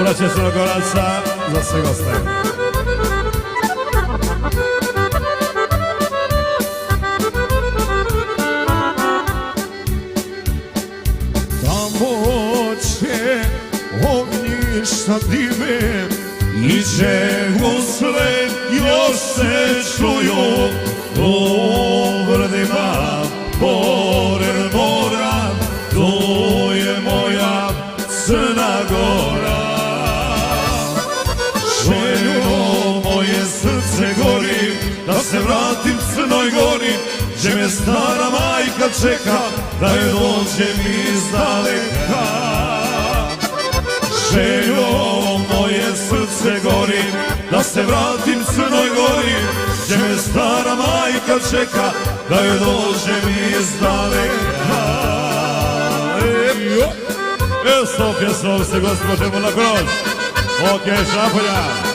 braće Crnogoraca, za sve goste. Tamo će ognjišta dive i usled još se čuju u brdima pored mora, tu je moja Crna Gora. Željo moje srce gori, da se vratim Crnoj Gori, gdje me stara majka čeka, da je dođem iz daleka. Željo moje srce gori, da se vratim Crnoj Gori, gdje me stara majka čeka, da je dođem iz daleka. S tom pjesmom se gospodemo na kroz. Ok, Šapolja.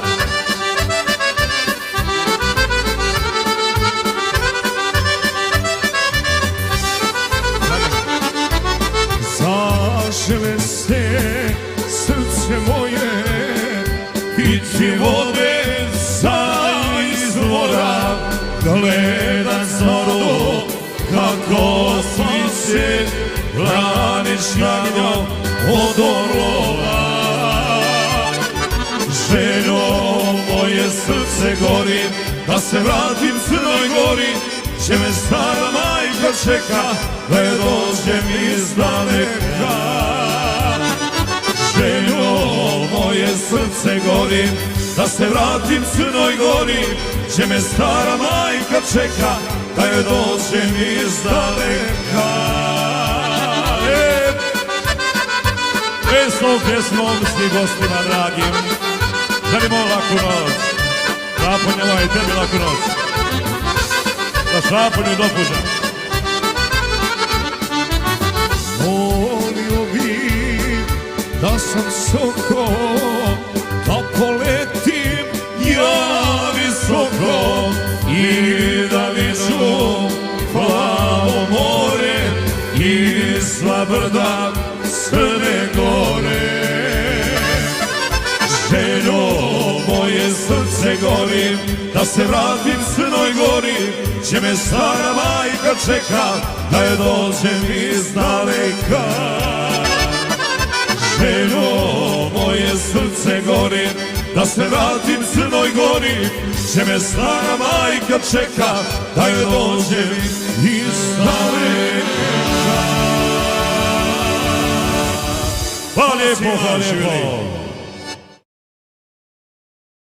Zažele se srce moje, piti vode sa izvora, gledat zoru kako sviće graničnjom od orlova. Željo moje srce gori, da se vratim Crnoj Gori, gdje me stara majka čeka, da je dođem iz daleka. Željo moje srce gori, da se vratim Crnoj Gori, gdje me stara majka čeka, da je dođem iz daleka. S tom pjesmom svi gostima dragim želimo laku noć. Šapolja, moj, tebi laku noć. Da Šapolju dopuža. Volio bi da sam soko, da poletim ja visoko i da vidim plavo more i sva brda Crne Gore. Željo moje srce gori, da se vratim Crnoj Gori, gdje me stara majka čeka, da je dođem iz daleka. Željo moje srce gori, da se vratim Crnoj Gori, gdje me stara majka čeka, da je dođem iz daleka. Hvala lijepo, hvala lijepo.